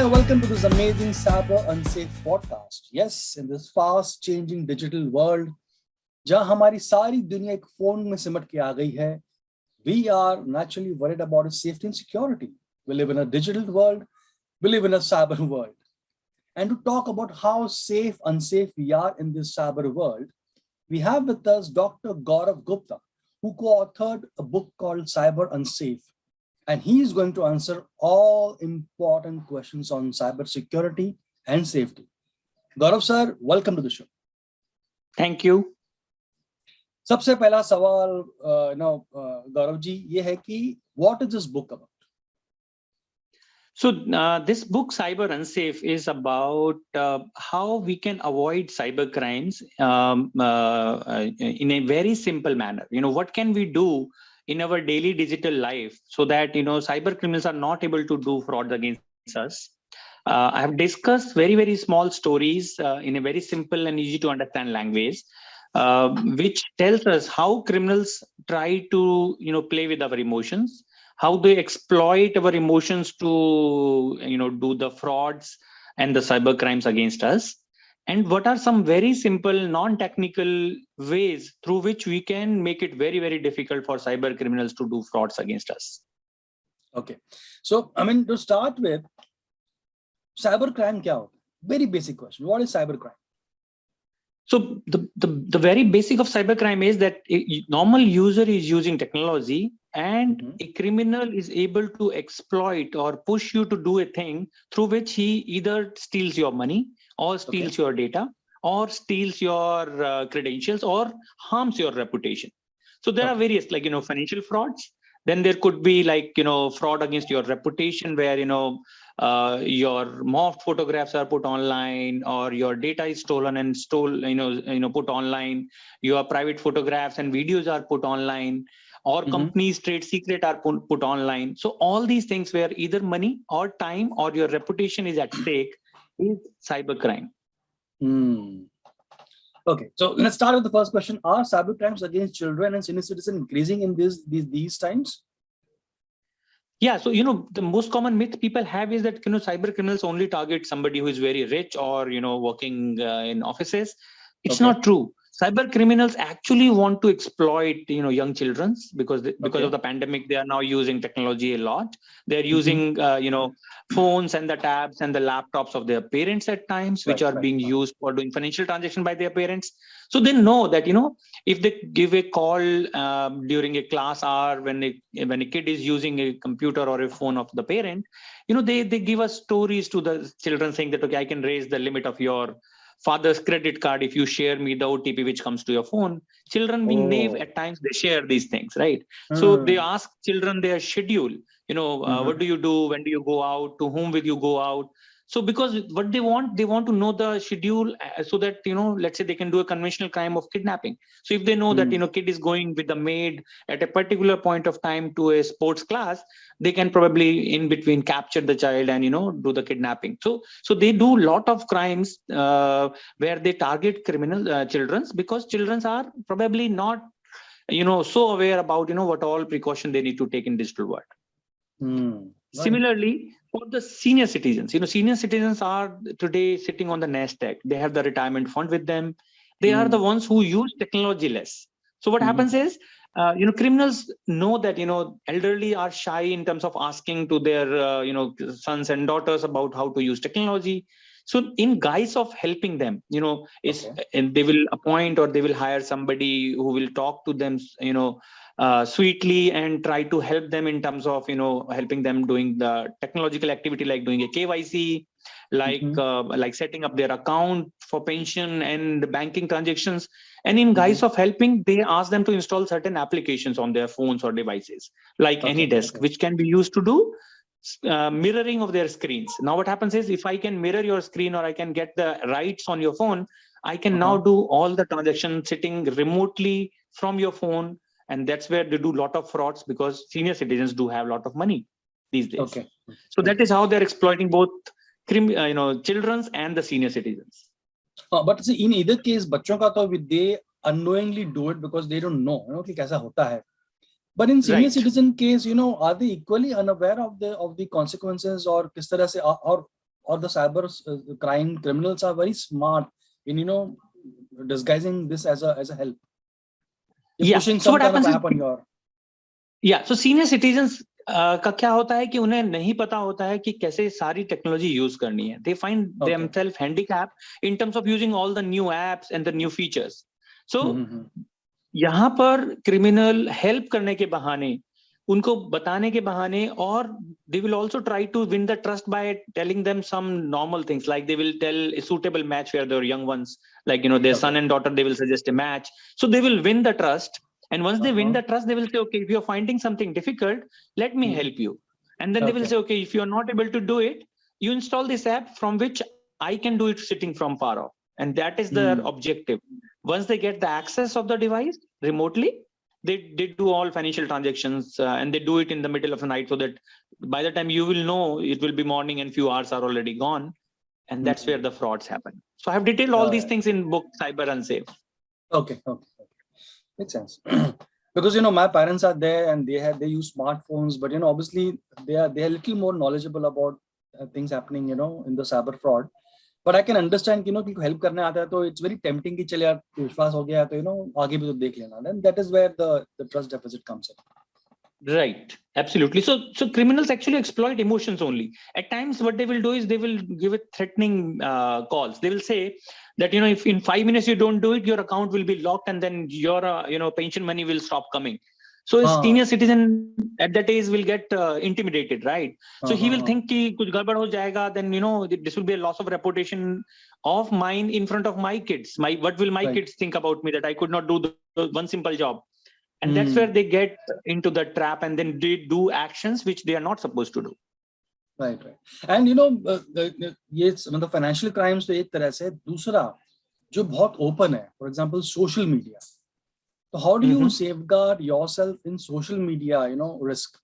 welcome to this amazing Cyber Unsafe podcast. Yes, in this fast changing digital world, जहाँ हमारी सारी दुनिया एक फोन में सिमट के आ गई है, we are naturally worried about its safety and security. We live in a digital world, we live in a cyber world. And to talk about how safe, unsafe we are in this cyber world, we have with us Dr. Gaurav Gupta, who co-authored a book called Cyber Unsafe. And he is going to answer all important questions on cybersecurity and safety. Gaurav sir, welcome to the show. Thank you. सबसे पहला सवाल गौरव जी ये है कि what is this book about? So this book, Cyber Unsafe, is about how we can avoid cyber crimes in a very simple manner. What can we do in our daily digital life so that cyber criminals are not able to do fraud against us. I have discussed very, very small stories in a very simple and easy to understand language, which tells us how criminals try to play with our emotions, how they exploit our emotions to do the frauds and the cyber crimes against us. And what are some very simple, non-technical ways through which we can make it very, very difficult for cyber criminals to do frauds against us? Okay. So, to start with, cyber crime kya hota? Very basic question. What is cyber crime? So the very basic of cybercrime is that a normal user is using technology and a criminal is able to exploit or push you to do a thing through which he either steals your money or steals your data or steals your credentials or harms your reputation. So there are various like, financial frauds. Then there could be like, fraud against your reputation where, your morphed photographs are put online or your data is stolen and put online. Your private photographs and videos are put online or companies' trade secret are put online. So all these things where either money or time or your reputation is at stake is cybercrime. Okay, so let's start with the first question. Are cyber crimes against children and senior citizens increasing in these times? Yeah, so the most common myth people have is that cyber criminals only target somebody who is very rich or working in offices. It's not true. Cyber criminals actually want to exploit young children because of the pandemic. They are now using technology a lot. They're using phones and the tabs and the laptops of their parents at times, which are being used for doing financial transaction by their parents. So they know that if they give a call during a class hour when a kid is using a computer or a phone of the parent, they give us stories to the children saying that I can raise the limit of your father's credit card if you share me the OTP which comes to your phone. Children being naive at times, they share these things, right? So they ask children their schedule, what do you do, when do you go out, to whom will you go out? So because what they want to know the schedule so that, let's say they can do a conventional crime of kidnapping. So if they know that, kid is going with the maid at a particular point of time to a sports class, they can probably in between capture the child and, do the kidnapping. So they do a lot of crimes where they target criminal children because children are probably not, so aware about, what all precaution they need to take in digital world. Similarly, for the senior citizens, senior citizens are today sitting on the nest egg. They have the retirement fund with them. They are the ones who use technology less. So what happens is, criminals know that, elderly are shy in terms of asking to their, sons and daughters about how to use technology. So in guise of helping them, and they will appoint or they will hire somebody who will talk to them, sweetly and try to help them in terms of, helping them doing the technological activity like doing a KYC, like setting up their account for pension and the banking transactions. And in guise of helping, they ask them to install certain applications on their phones or devices, like AnyDesk, which can be used to do mirroring of their screens. Now what happens is if I can mirror your screen or I can get the rights on your phone, I can now do all the transactions sitting remotely from your phone. And that's where they do a lot of frauds because senior citizens do have a lot of money these days. So that is how they're exploiting both children and the senior citizens. But see, in either case, बच्चों का तो they unknowingly do it because they don't know, कि कैसा होता है. But in senior citizen case, are they equally unaware of the consequences or किस तरह से, or or the cyber crime criminals are very smart in, disguising this as a help. You're pushing some kind of app on your. Yeah, so senior citizens का क्या होता है कि उन्हें नहीं पता होता है कि कैसे सारी टेक्नोलॉजी यूज करनी है. They find themselves handicapped in terms of using all the new apps and the new features. So यहाँ पर क्रिमिनल हेल्प करने के बहाने, उनको बताने के बहाने, और they will also try to win the trust by telling them some normal things, like they will tell a suitable match where their young ones, like their son and daughter, they will suggest a match. So they will win the trust. And once they win the trust, they will say, okay, if you're finding something difficult, let me help you. And then they will say, okay, if you're not able to do it, you install this app from which I can do it sitting from far off. And that is their objective. Once they get the access of the device remotely, they do all financial transactions and they do it in the middle of the night, so that by the time you will know, it will be morning and few hours are already gone. And that's where the frauds happen. So I have detailed all these things in book Cyber Unsafe. Okay. Makes sense. Because my parents are there and they use smartphones, but obviously they are a little more knowledgeable about things happening in the cyber fraud. But I can understand कि help करने आता है, तो it's very tempting कि चले यार विश्वास हो गया तो आगे भी तो देख लेना. Then that is where the trust deficit comes in. Right, absolutely. So criminals actually exploit emotions only. At times, what they will do is they will give it threatening calls. They will say that if in 5 minutes you don't do it, your account will be locked, and then your pension money will stop coming. So a senior citizen at that age will get intimidated, right? So he will think कि कुछ गड़बड़ हो जाएगा, then this will be a loss of reputation of mine in front of my kids. What will my kids think about me, that I could not do the one simple job? And that's where they get into the trap, and then they do actions which they are not supposed to do. Right. And ये मतलब financial crimes तो एक तरह से, दूसरा जो बहुत open है, for example social media. So how do you safeguard yourself in social media, risk?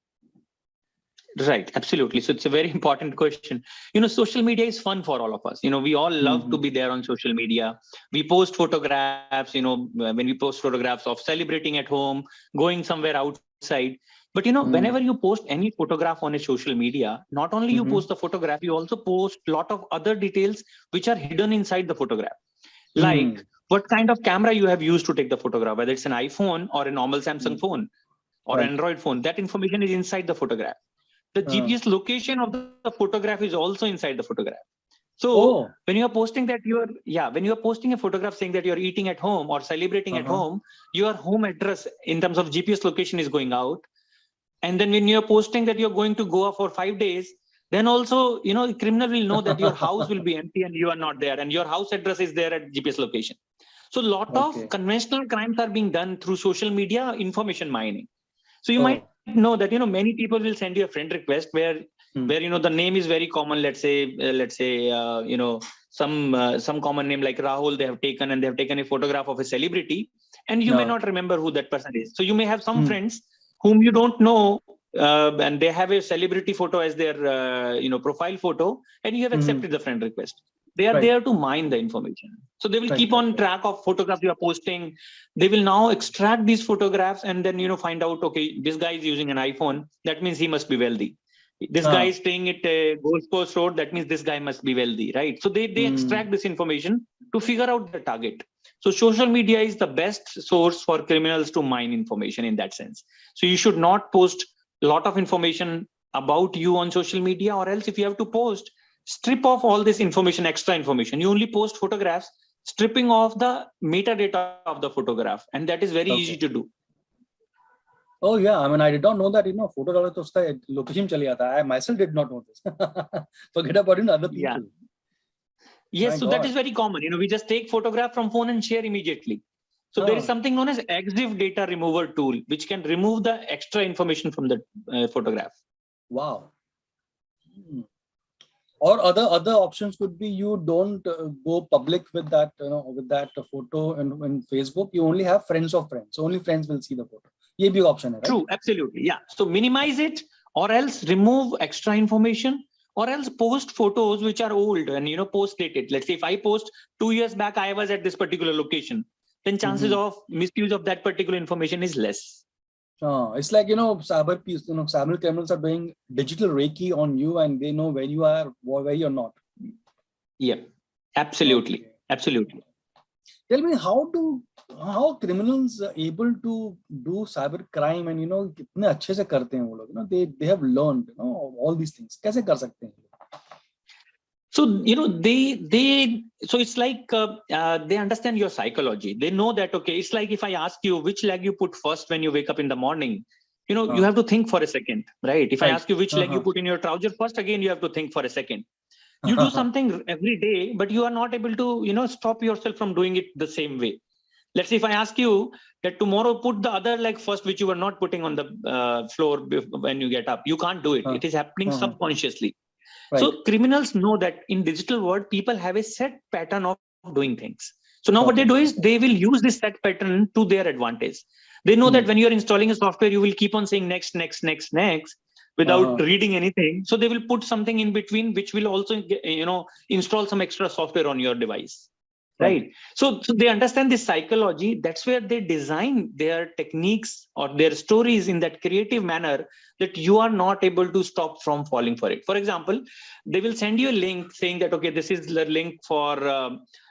Right, absolutely. So it's a very important question. Social media is fun for all of us. We all love to be there on social media. We post photographs, when we post photographs of celebrating at home, going somewhere outside. But whenever you post any photograph on a social media, not only you post the photograph, you also post a lot of other details which are hidden inside the photograph. Like what kind of camera you have used to take the photograph, whether it's an iPhone or a normal Samsung phone or Android phone, that information is inside the photograph. The GPS location of the photograph is also inside the photograph. So when you are posting that when you are posting a photograph saying that you're eating at home or celebrating at home, your home address in terms of GPS location is going out. And then when you're posting that you're going to Goa for 5 days, then also, the criminal will know that your house will be empty and you are not there, and your house address is there at GPS location. So a lot of conventional crimes are being done through social media information mining. So you might know that, many people will send you a friend request where the name is very common. Let's say, some common name like Rahul, they have taken a photograph of a celebrity, and you may not remember who that person is. So you may have some friends whom you don't know, and they have a celebrity photo as their, profile photo, and you have accepted the friend request. They are there to mine the information. So they will keep on track of photographs you are posting. They will now extract these photographs and then, find out, okay, this guy is using an iPhone. That means he must be wealthy. This guy is staying at Gold Coast Road. That means this guy must be wealthy, right? So they extract this information to figure out the target. So social media is the best source for criminals to mine information in that sense. So you should not post a lot of information about you on social media, or else if you have to post, strip off all this information, extra information. You only post photographs, stripping off the metadata of the photograph, and that is very easy to do. Oh yeah, I mean, I did not know that, photo डालो तो उसका location चले जाता है. I myself did not know this. Forget about other people. Yeah. Yes, so that is very common. We just take photograph from phone and share immediately. So there is something known as EXIF data remover tool, which can remove the extra information from the photograph. Wow. Or other options could be you don't go public with that, with that photo in Facebook. You only have friends of friends. So only friends will see the photo. Ye bhi option hai, right? True, absolutely. Yeah. So minimize it, or else remove extra information, or else post photos which are old and post dated. Let's say if I post 2 years back, I was at this particular location, then chances of misuse of that particular information is less. It's like, cyber criminals are doing digital Reiki on you, and they know where you are or where you're not. Yeah, absolutely. Okay. Absolutely. Tell me how criminals are able to do cyber crime and कितने अच्छे से करते हैं वो लोग, they have learned all these things. कैसे कर सकते हैं? So so it's like they understand your psychology. They know that, okay, it's like if I ask you which leg you put first when you wake up in the morning, you have to think for a second, right? If I Right. ask you which leg you put in your trouser first, again you have to think for a second. You do something every day, but you are not able to stop yourself from doing it the same way. Let's say if I ask you that tomorrow put the other leg first, which you were not putting on the floor when you get up, you can't do it. It is happening subconsciously. Right. So criminals know that in digital world, people have a set pattern of doing things. So now what they do is they will use this set pattern to their advantage. They know that when you're installing a software, you will keep on saying next, next, next, next without reading anything. So they will put something in between, which will also install some extra software on your device. Right. So they understand this psychology. That's where they design their techniques or their stories in that creative manner that you are not able to stop from falling for it. For example, they will send you a link saying that, okay, this is the link for,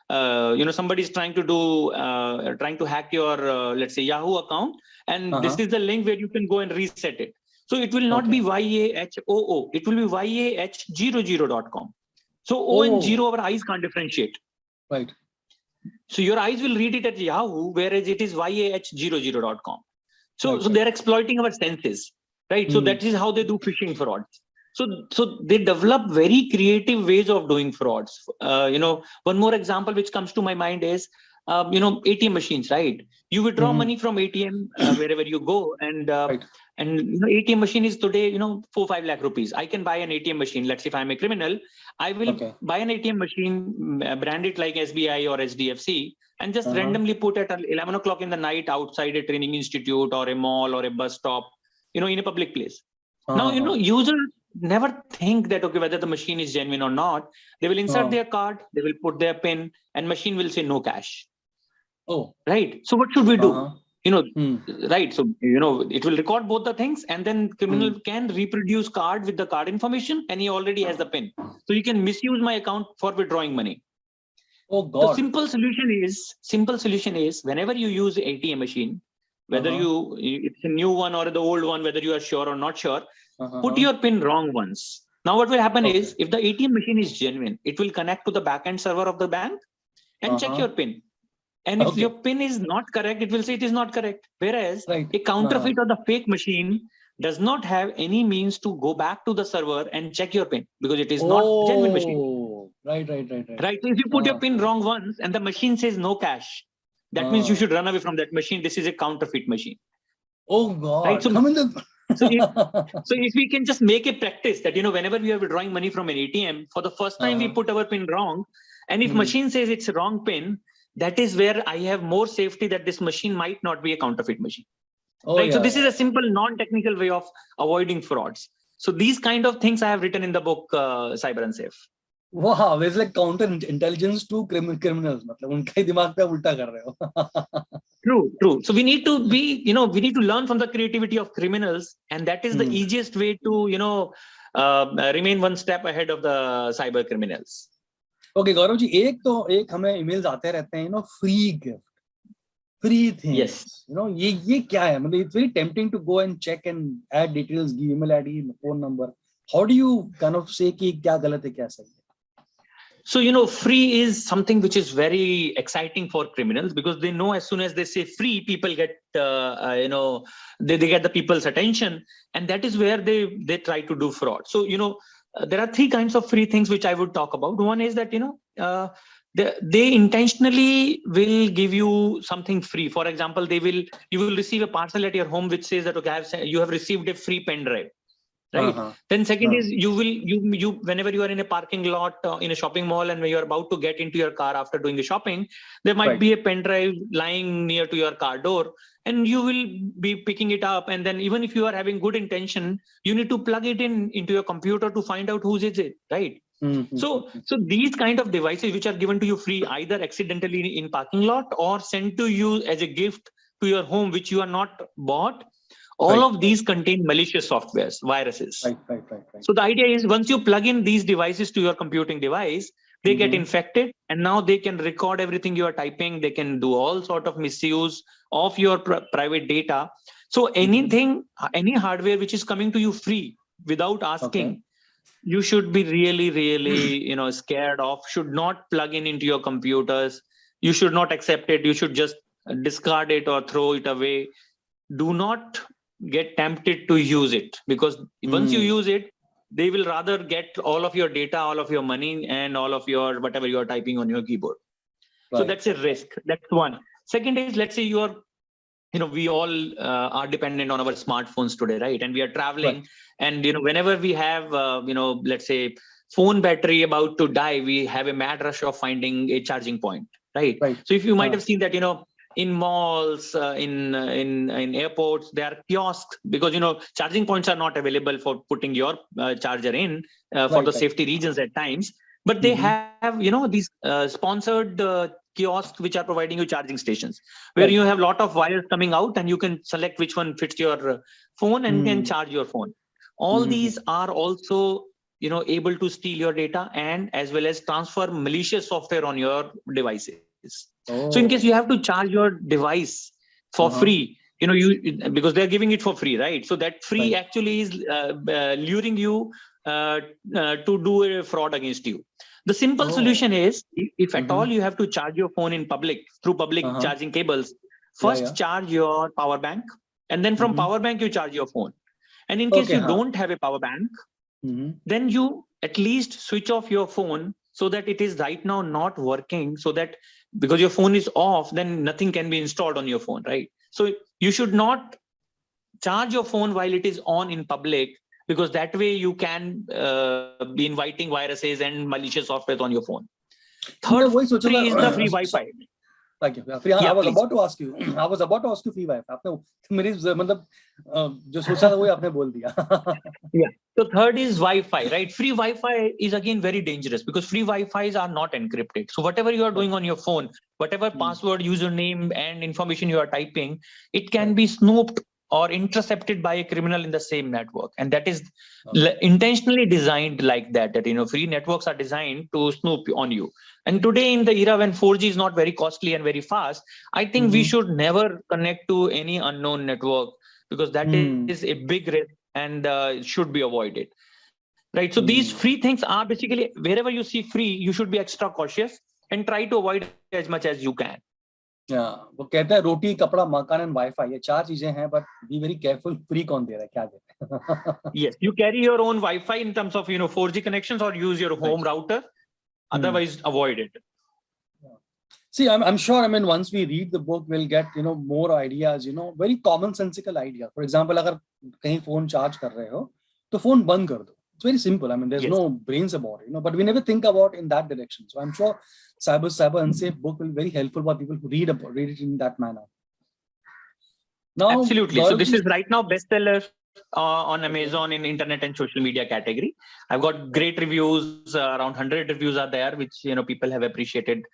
somebody is trying to hack your, let's say, Yahoo account. And this is the link where you can go and reset it. So it will not be YAHOO. It will be YAH00.com. So O and 0, our eyes can't differentiate. Right. So your eyes will read it at Yahoo, whereas it is YAH00.com. So they're exploiting our senses, right? So that is how they do phishing frauds. So they develop very creative ways of doing frauds. One more example which comes to my mind is, ATM machines, right? You withdraw money from ATM wherever you go, and ATM machine is today 4-5 lakh rupees. I can buy an ATM machine. Let's say if I'm a criminal, I will buy an ATM machine, brand it like SBI or SDFC, and just randomly put at 11 o'clock in the night outside a training institute or a mall or a bus stop, in a public place. Now, users never think that, okay, whether the machine is genuine or not. They will insert their card, they will put their PIN, and machine will say no cash. Oh, right. So what should we do? Right. So, it will record both the things, and then criminal can reproduce card with the card information, and he already has the PIN. So you can misuse my account for withdrawing money. Oh God. The simple solution is whenever you use ATM machine, whether it's a new one or the old one, whether you are sure or not sure, put your PIN wrong once. Now what will happen is, if the ATM machine is genuine, it will connect to the backend server of the bank and check your PIN. And if your PIN is not correct, it will say it is not correct. Whereas a counterfeit or the fake machine does not have any means to go back to the server and check your PIN because it is not genuine machine. Right. So if you put your PIN wrong once and the machine says no cash, that means you should run away from that machine. This is a counterfeit machine. Oh God. Right? So if we can just make a practice that, whenever we are withdrawing money from an ATM, for the first time we put our PIN wrong. And if machine says it's a wrong PIN, that is where I have more safety that this machine might not be a counterfeit machine. Right. So this is a simple non-technical way of avoiding frauds. So these kind of things I have written in the book, Cyber Unsafe. Wow, there's like counter intelligence to criminals. मतलब उनका ही दिमाग पे उल्टा कर रहे हो. True. So we need to we need to learn from the creativity of criminals, and that is the easiest way to remain one step ahead of the cyber criminals. Okay, Gaurav ji, एक हमें emails आते रहते हैं, free gift, free things. Yes. ये क्या है? मतलब it's very tempting to go and check and add details, give email ID, phone number. How do you kind of say कि क्या गलत है क्या सही है? So, free is something which is very exciting for criminals because they know as soon as they say free, people get, they get the people's attention, and that is where they try to do fraud. So, there are three kinds of free things which I would talk about. One is that, they intentionally will give you something free. For example, you will receive a parcel at your home which says that, okay, you have received a free pen drive. Right. Then second is you whenever you are in a parking lot in a shopping mall and when you are about to get into your car after doing the shopping, there might be a pen drive lying near to your car door, and you will be picking it up. And then even if you are having good intention, you need to plug it into your computer to find out whose is it, right? So these kind of devices which are given to you free, either accidentally in parking lot or sent to you as a gift to your home, which you are not bought. All of these contain malicious softwares, viruses. Right. So the idea is once you plug in these devices to your computing device, they get infected, and now they can record everything you are typing. They can do all sort of misuse of your private data. So anything, any hardware which is coming to you free without asking, you should be really, really, scared of. Should not plug in into your computers. You should not accept it. You should just discard it or throw it away. Do not get tempted to use it, because once you use it, they will rather get all of your data, all of your money, and all of your whatever you are typing on your keyboard. So that's a risk. That's one. Second is, let's say you are, we all are dependent on our smartphones today, right? And we are traveling, and whenever we have, let's say phone battery about to die, we have a mad rush of finding a charging point, right? So if you might have seen that, in malls, in airports, there are kiosks, because charging points are not available for putting your charger in for the safety reasons at times. But they have these sponsored kiosks which are providing you charging stations, where you have a lot of wires coming out, and you can select which one fits your phone and can charge your phone. All these are also able to steal your data, and as well as transfer malicious software on your devices. So in case you have to charge your device for free, because they're giving it for free, right? So that free actually is luring you to do a fraud against you. The simple solution is, if at all you have to charge your phone in public through public charging cables, first charge your power bank, and then from power bank you charge your phone. And in case you don't have a power bank, then you at least switch off your phone, so that it is right now not working, so that because your phone is off, then nothing can be installed on your phone, right? So you should not charge your phone while it is on in public, because that way you can be inviting viruses and malicious software on your phone. Third, free is the free Wi-Fi. Thank you. I was about to ask you free Wi-Fi. आपने मेरी मतलब जो सोचा था वो आपने बोल दिया. Yeah. So third is Wi-Fi, right? Free Wi-Fi is again very dangerous, because free Wi-Fis are not encrypted. So whatever you are doing on your phone, whatever password, username, and information you are typing, it can be snooped or intercepted by a criminal in the same network. And that is intentionally designed like that, free networks are designed to snoop on you. And today, in the era when 4G is not very costly and very fast, I think we should never connect to any unknown network, because that is a big risk and should be avoided. Right. So these free things are basically, wherever you see free, you should be extra cautious and try to avoid as much as you can. वो कहते हैं रोटी कपड़ा मकान and wifi, ये चार चीजें हैं, but be very careful free कौन दे रहा है, क्या दे रहा है. Yes, you carry your own Wi-Fi in terms of 4G connections, or use your home router. Otherwise, avoid it. See, I'm sure, once we read the book, we'll get, more ideas, very commonsensical ideas. For example, अगर कहीं phone charge कर रहे हो, तो phone बंद कर दो. It's very simple. There's no brains about it, but we never think about in that direction. So I'm sure Cyber Unsafe book will be very helpful for people who read it in that manner. Now, absolutely. So this is right now bestseller on Amazon in internet and social media category. I've got great reviews. Around 100 reviews are there, which people have appreciated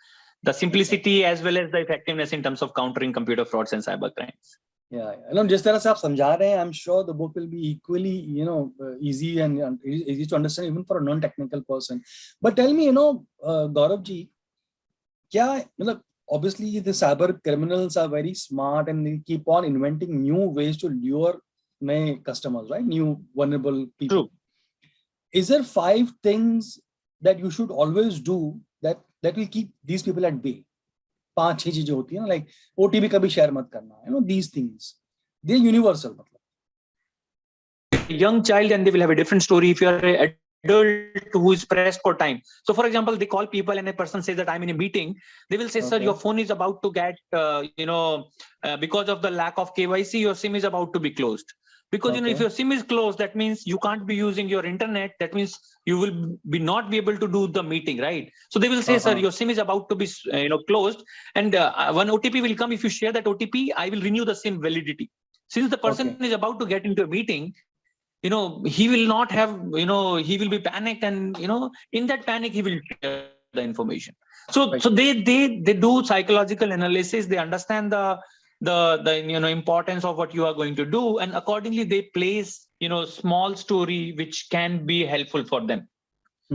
the simplicity as well as the effectiveness in terms of countering computer frauds and cyber crimes. Yeah. जिस तरह से आप समझा रहे हैं, I'm sure the book will be equally, easy and easy to understand even for a non-technical person. But tell me, Gaurav ji, क्या obviously the cyber criminals are very smart and they keep on inventing new ways to lure new customers, right? New vulnerable people. True. Is there 5 things that you should always do that will keep these people at bay? 5-6 चीजें होती है ना, like OTP कभी share मत करना, these things, they're universal. Young child, and they will have a different story. If you are an adult who is pressed for time, so for example, they call people and a person says that I'm in a meeting, they will say, sir, your phone is about to get, because of the lack of KYC, your SIM is about to be closed. Because if your SIM is closed, that means you can't be using your internet. That means you will not be able to do the meeting, right? So they will say, sir, your SIM is about to be closed, and one OTP will come. If you share that OTP, I will renew the SIM validity. Since the person is about to get into a meeting, he will not have, he will be panicked, and in that panic he will share the information. So they do psychological analysis. They understand the importance of what you are going to do, and accordingly they place small story which can be helpful for them.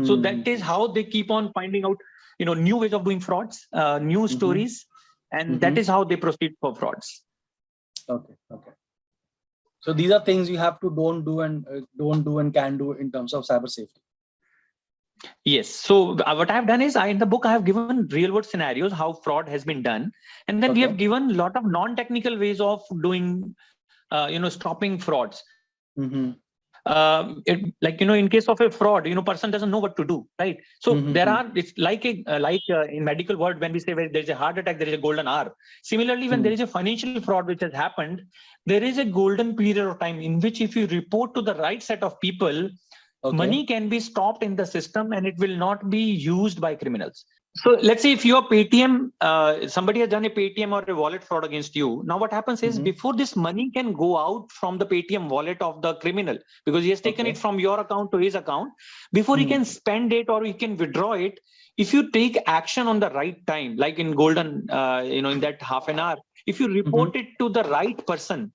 So that is how they keep on finding out new ways of doing frauds, new stories, and that is how they proceed for frauds. Okay. So these are things you have to don't do and can do in terms of cyber safety. Yes. So what I have done is, in the book I have given real world scenarios how fraud has been done, and then we have given a lot of non-technical ways of doing, stopping frauds. In case of a fraud, person doesn't know what to do, right? So there are, it's like in medical world, when we say where there's a heart attack, there is a golden hour. Similarly, when there is a financial fraud which has happened, there is a golden period of time in which if you report to the right set of people, money can be stopped in the system and it will not be used by criminals. So let's say if your Paytm, somebody has done a Paytm or a wallet fraud against you. Now what happens is, before this money can go out from the Paytm wallet of the criminal, because he has taken it from your account to his account, before he can spend it or he can withdraw it, if you take action on the right time, like in golden, in that half an hour, if you report it to the right person,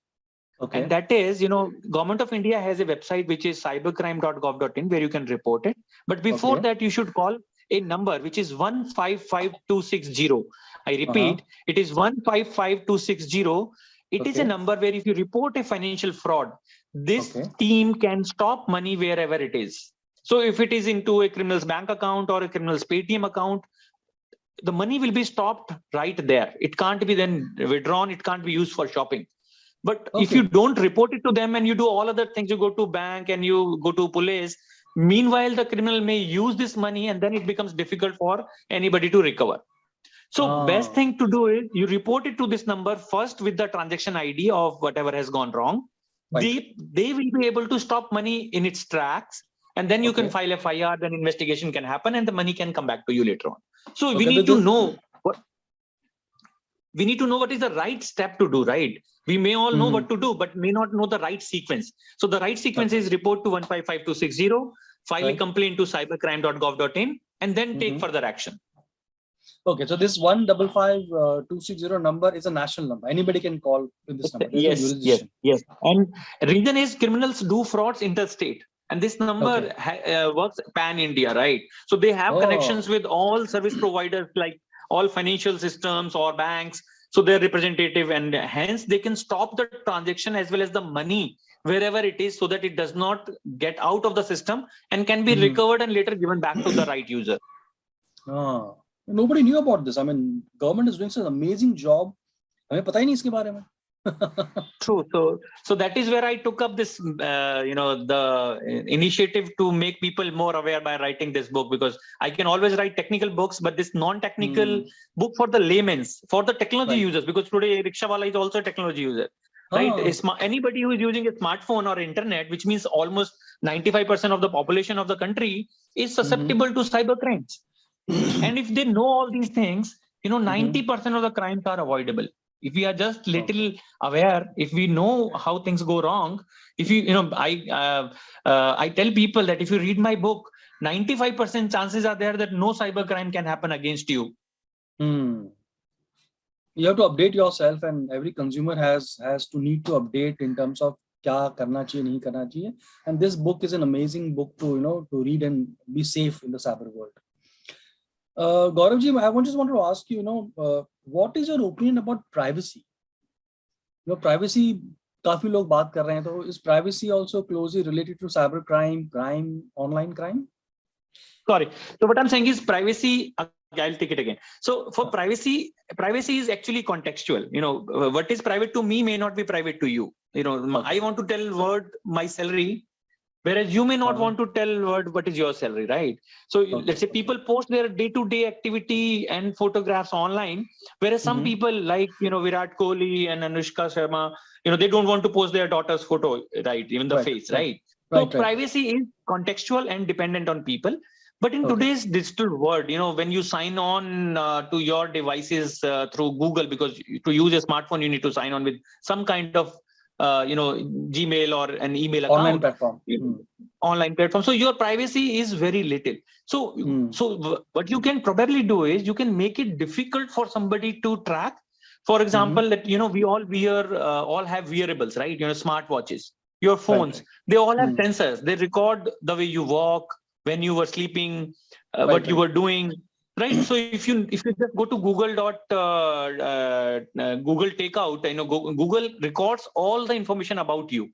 and that is, Government of India has a website which is cybercrime.gov.in where you can report it. But before that, you should call a number which is 155260. I repeat, it is 155260. It is a number where if you report a financial fraud, this team can stop money wherever it is. So if it is into a criminal's bank account or a criminal's Paytm account, the money will be stopped right there. It can't be then withdrawn. It can't be used for shopping. But if you don't report it to them and you do all other things, you go to bank and you go to police, meanwhile, the criminal may use this money and then it becomes difficult for anybody to recover. So best thing to do is you report it to this number first with the transaction ID of whatever has gone wrong. They will be able to stop money in its tracks, and then you can file FIR, then investigation can happen and the money can come back to you later on. So we need to know what is the right step to do, right? We may all know what to do, but may not know the right sequence. So the right sequence is report to 155260, file a complaint to cybercrime.gov.in, and then take further action. Okay, so this 155260 number is a national number. Anybody can call with this number. Yes. And reason is criminals do frauds interstate. And this number works pan-India, right? So they have connections with all service providers, like all financial systems or banks. So they're representative, and hence they can stop the transaction as well as the money wherever it is, so that it does not get out of the system and can be recovered and later given back to the right user. Nobody knew about this. I mean, government is doing such an amazing job. हमें पता ही नहीं इसके बारे में. True. So that is where I took up this, the initiative to make people more aware by writing this book, because I can always write technical books, but this non-technical book for the laymen's, for the technology users, because today rickshawala is also a technology user, right? Anybody who is using a smartphone or internet, which means almost 95% of the population of the country, is susceptible to cyber crimes. And if they know all these things, 90% of the crimes are avoidable. If we are just little aware, if we know how things go wrong, if I tell people that if you read my book, 95% chances are there that no cyber crime can happen against you. You have to update yourself, and every consumer has to need to update in terms of क्या करना चाहिए, नहीं करना चाहिए. And this book is an amazing book to to read and be safe in the cyber world. Gaurav ji, I just wanted to ask you, what is your opinion about privacy? Privacy, काफी लोग बात कर रहे हैं, तो is privacy also closely related to cyber crime, online crime? Sorry. So what I'm saying is privacy. I'll take it again. So for privacy is actually contextual. What is private to me may not be private to you. I want to tell word my salary, whereas you may not want to tell what is your salary, right? So let's say people post their day-to-day activity and photographs online, whereas some people like, Virat Kohli and Anushka Sharma, they don't want to post their daughter's photo, right? Even the face, right? So privacy is contextual and dependent on people. But in today's digital world, when you sign on to your devices through Google, because to use a smartphone, you need to sign on with some kind of Gmail or an email account. Online platform. Online platform. So your privacy is very little. So what you can probably do is you can make it difficult for somebody to track. For example, that we all have wearables, right? Smartwatches, your phones. They all have sensors. They record the way you walk, when you were sleeping, what you were doing. right? So if you just go to Google Takeout, Google records all the information about you.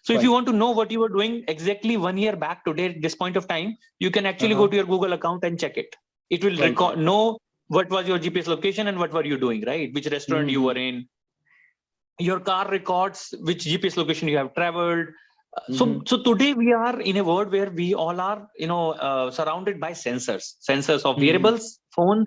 So if you want to know what you were doing exactly 1 year back today at this point of time, you can actually go to your Google account and check it. It will know what was your GPS location and what were you doing, right? Which restaurant you were in. Your car records which GPS location you have traveled. So today we are in a world where we all are, surrounded by sensors of wearables, phones,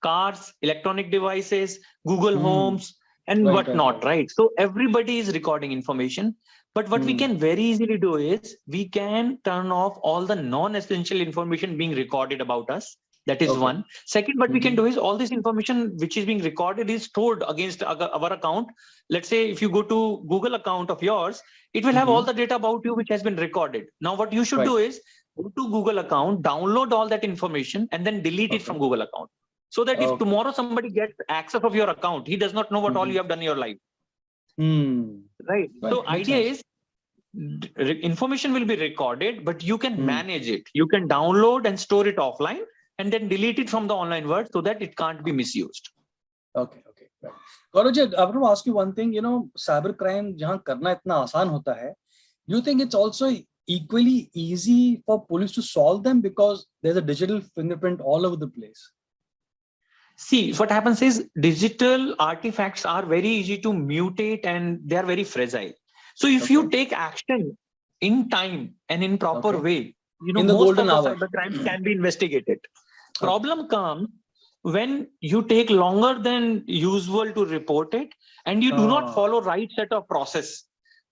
cars, electronic devices, Google Homes, and whatnot, right? So everybody is recording information. But what we can very easily do is we can turn off all the non-essential information being recorded about us. That is one. Second, what we can do is all this information which is being recorded is stored against our account. Let's say if you go to Google account of yours, it will have all the data about you which has been recorded. Now, what you should do is go to Google account, download all that information, and then delete it from Google account. So that if tomorrow somebody gets access of your account, he does not know what all you have done in your life. Right. So idea is information will be recorded, but you can manage it. You can download and store it offline and then delete it from the online world so that it can't be misused. Okay. Right. Gaurav ji, I want to ask you one thing. Cyber crime jahan karna itna aasan hota hai, do you think it's also equally easy for police to solve them because there's a digital fingerprint all over the place? See, what happens is digital artifacts are very easy to mutate and they are very fragile. So if you take action in time and in proper way, in the most golden of the hour, cyber crimes can be investigated. Problem comes when you take longer than usual to report it and you do not follow right set of process.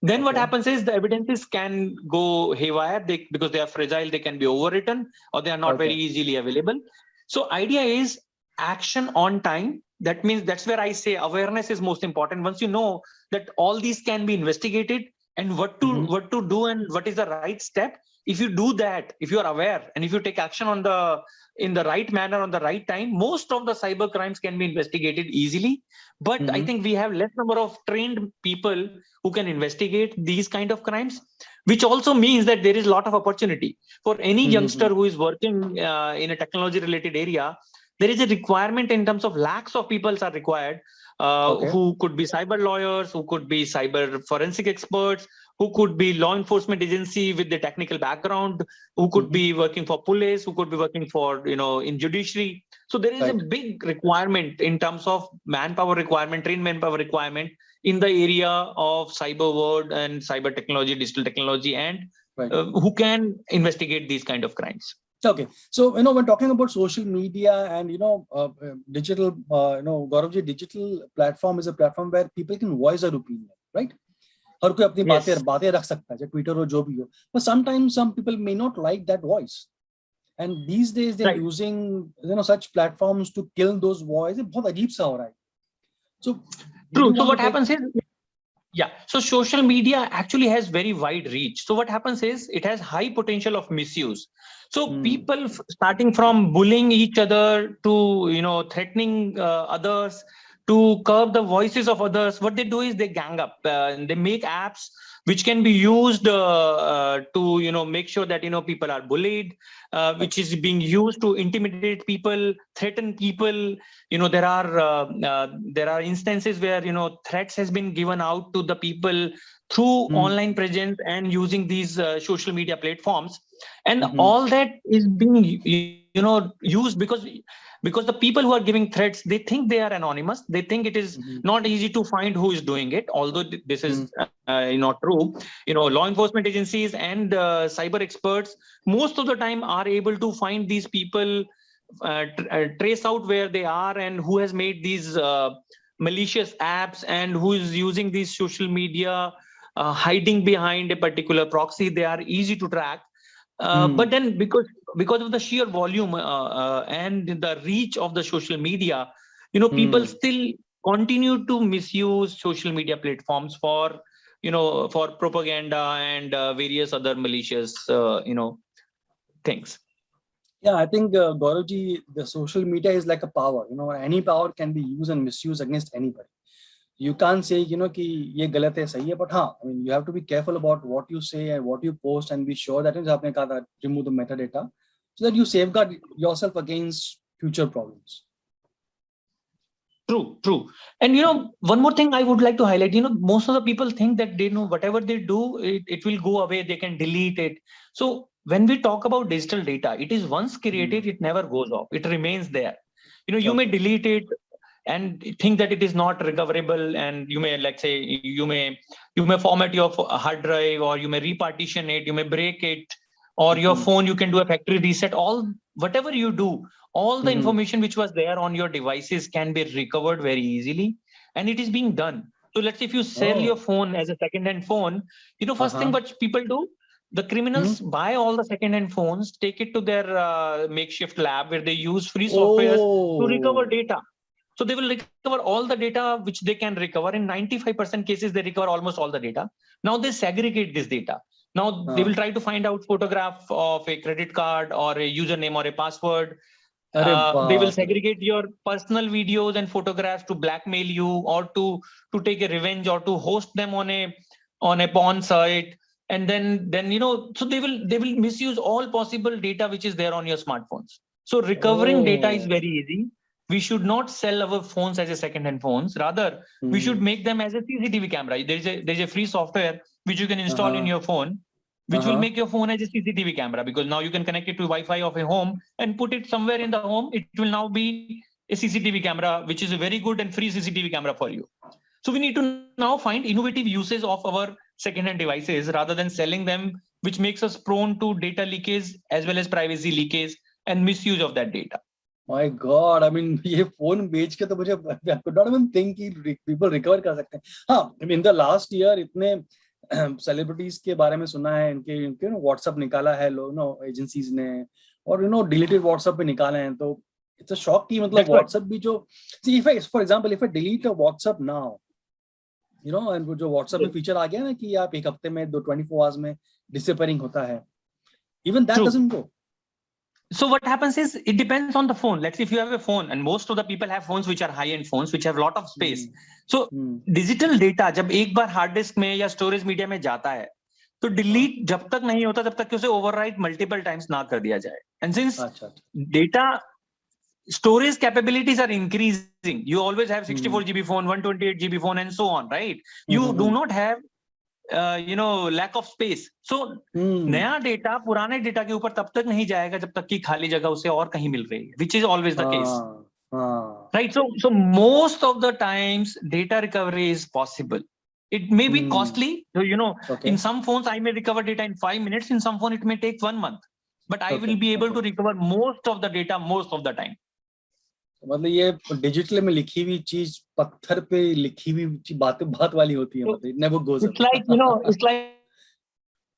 Then what happens is the evidences can go haywire because they are fragile, they can be overwritten or they are not very easily available. So idea is action on time. That means that's where I say awareness is most important. Once you know that all these can be investigated and what to do and what is the right step, if you do that, if you are aware and if you take action in the right manner on the right time, most of the cyber crimes can be investigated easily. But I think we have less number of trained people who can investigate these kind of crimes, which also means that there is a lot of opportunity for any youngster who is working in a technology related area. There is a requirement in terms of lakhs of people are required who could be cyber lawyers, who could be cyber forensic experts, who could be law enforcement agency with the technical background, who could be working for police, who could be working for, in judiciary. So there is a big requirement in terms of manpower requirement, trained manpower requirement in the area of cyber world and cyber technology, digital technology, and who can investigate these kind of crimes. Okay, so when talking about social media and digital, Gauravji, digital platform is a platform where people can voice their opinion, right? हर कोई अपनी बातें रख सकता है, चाहे Twitter हो जो भी हो. But sometimes some people may not like that voice, and these days they're using such platforms to kill those voices. बहुत अजीब सा हो रहा है. So true. So what happens is, so social media actually has very wide reach. So what happens is it has high potential of misuse. So people starting from bullying each other to threatening others, to curb the voices of others, what they do is they gang up and they make apps which can be used to make sure that people are bullied, which is being used to intimidate people, threaten people. There are instances where threats has been given out to the people through online presence and using these social media platforms, and all that is being used because the people who are giving threats, they think they are anonymous. They think it is not easy to find who is doing it, although this is not true. Law enforcement agencies and cyber experts most of the time are able to find these people, trace out where they are and who has made these malicious apps and who is using these social media hiding behind a particular proxy. They are easy to track. But then because of the sheer volume and the reach of the social media, people still continue to misuse social media platforms for propaganda and various other malicious things. Yeah, I think Gauravji, the social media is like a power. Any power can be used and misused against anybody. You can't say कि ये गलत है सही है, but you have to be careful about what you say and what you post and be sure that आपने कहा था remove the metadata so that you safeguard yourself against future problems. True. And one more thing I would like to highlight, most of the people think that they know whatever they do, it will go away, they can delete it. So when we talk about digital data, it is once created, it never goes off. It remains there. You may delete it and think that it is not recoverable, and you may, like say, you may format your hard drive, or you may repartition it, you may break it, or your phone, you can do a factory reset. Whatever you do, all the information which was there on your devices can be recovered very easily, and it is being done. So let's say if you sell your phone as a second-hand phone, first thing what people do, the criminals buy all the second-hand phones, take it to their makeshift lab where they use free software to recover data. So they will recover all the data which they can recover. In 95% cases, they recover almost all the data. Now they segregate this data. Now they will try to find out photograph of a credit card or a username or a password. They will segregate your personal videos and photographs to blackmail you, or to take a revenge, or to host them on a porn site. And then so they will misuse all possible data which is there on your smartphones. So recovering data is very easy. We should not sell our phones as a second-hand phones. Rather, we should make them as a CCTV camera. There's a free software which you can install in your phone, which will make your phone as a CCTV camera, because now you can connect it to Wi-Fi of a home and put it somewhere in the home. It will now be a CCTV camera, which is a very good and free CCTV camera for you. So we need to now find innovative uses of our second-hand devices rather than selling them, which makes us prone to data leakage as well as privacy leakage and misuse of that data. My God, I mean, ये phone बेच के तो मुझे I could not even think कि people recover कर सकते हैं. हाँ, in the last year इतने celebrities के बारे में सुना है, इनके WhatsApp निकाला है लोग agencies ने, और deleted WhatsApp पे निकाले हैं. तो it's a shock कि मतलब WhatsApp भी जो, see, for example, if I delete a WhatsApp now, and जो WhatsApp में feature आ गया ना कि आप एक हफ्ते में 24 hours में disappearing होता है, even that doesn't go. So what happens is, it depends on the phone. Let's say if you have a phone, and most of the people have phones which are high-end phones, which have a lot of space. So digital data जब एक बार hard disk में या storage media में जाता है, तो delete जब तक नहीं होता तब तक कि उसे overwrite multiple times ना कर दिया जाए. And since data storage capabilities are increasing, you always have 64 GB phone, 128 GB phone, and so on, right? You do not have lack of space. So नया डेटा पुराने डेटा के ऊपर तब तक नहीं जाएगा जब तक कि खाली जगह उसे और कहीं मिल रही है, which is always the case. Right? So most of the times data recovery is possible. It may be costly. So in some phones I may recover data in 5 minutes. In some phone it may take 1 month. But I will be able to recover most of the data most of the time. मतलब ये digital में लिखी हुई चीज पत्थर पे लिखी हुई बातें बात वाली होती है. मतलब never goes away. It's like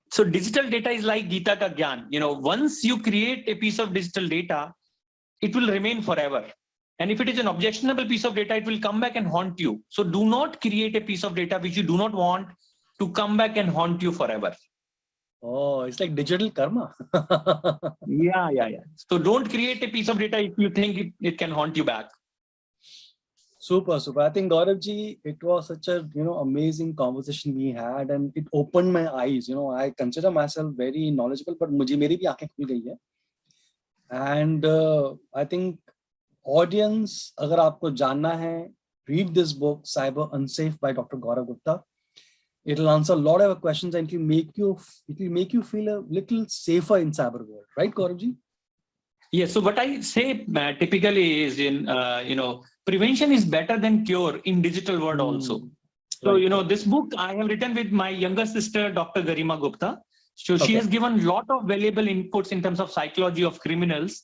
so digital data is like Gita ka gyan. Once you create a piece of digital data, it will remain forever. And if it is an objectionable piece of data, it will come back and haunt you. So do not create a piece of data which you do not want to come back and haunt you forever. Oh, it's like digital karma. Yeah. So don't create a piece of data if you think it can haunt you back. Super. I think Gaurav ji, it was such a amazing conversation we had, and it opened my eyes. I consider myself very knowledgeable, but मुझे मेरी भी आंखें खुल गई है. And I think audience, अगर आपको जानना है, read this book, Cyber Unsafe by Dr. Gaurav Gupta. It'll answer a lot of questions, and it will make you feel a little safer in cyber world, right, Gaurav ji? Yes. So what I say typically is, prevention is better than cure in digital world also. So this book I have written with my younger sister, Dr. Garima Gupta. So she has given a lot of valuable inputs in terms of psychology of criminals,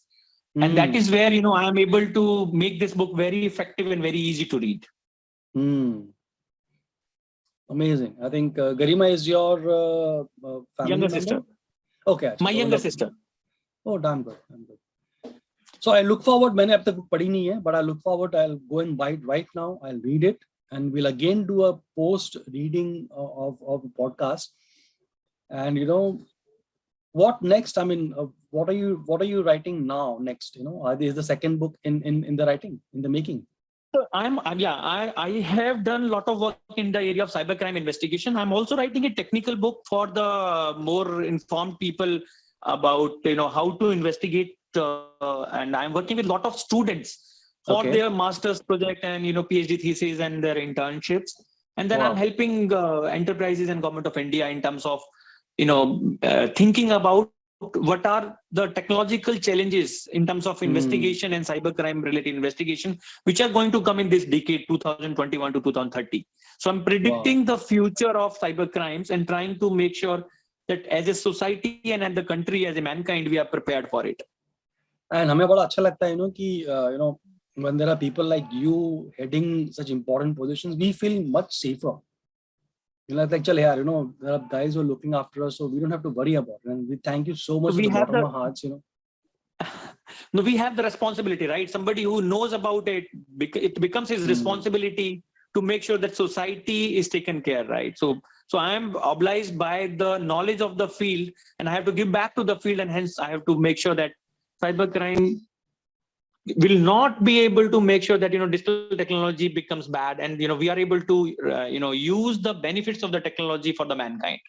and that is where I am able to make this book very effective and very easy to read. Amazing. I think Garima is your family younger member? Sister. Okay. My younger sister. Oh, damn good. So I look forward. मैंने अब तक पढ़ी नहीं है, but I look forward. I'll go and buy it right now. I'll read it, and we'll again do a post reading of the podcast. And what next? I mean, what are you writing now next? Is the second book in the writing, in the making? So I have done a lot of work in the area of cybercrime investigation. I'm also writing a technical book for the more informed people about how to investigate and I'm working with a lot of students for their master's project and PhD thesis and their internships. And then I'm helping enterprises and government of India in terms of thinking about what are the technological challenges in terms of investigation and cybercrime related investigation, which are going to come in this decade, 2021 to 2030. So I'm predicting the future of cybercrimes and trying to make sure that as a society and as the country, as a mankind, we are prepared for it. And हमें बड़ा अच्छा लगता है कि when there are people like you heading such important positions, we feel much safer. Like, chal yaar, there are guys who are looking after us, so we don't have to worry about it. And we thank you so much from the bottom of our hearts. No, we have the responsibility, right? Somebody who knows about it, it becomes his responsibility to make sure that society is taken care, right? So I am obliged by the knowledge of the field, and I have to give back to the field, and hence I have to make sure that cybercrime will not be able to make sure that digital technology becomes bad, and we are able to use the benefits of the technology for the mankind.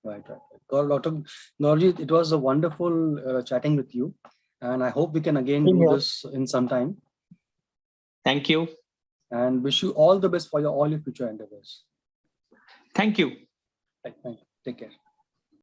Right. Dr. Norji, it was a wonderful chatting with you, and I hope we can again do this in some time. Thank you, and wish you all the best for all your future endeavors. Thank you. Thank you. Take care.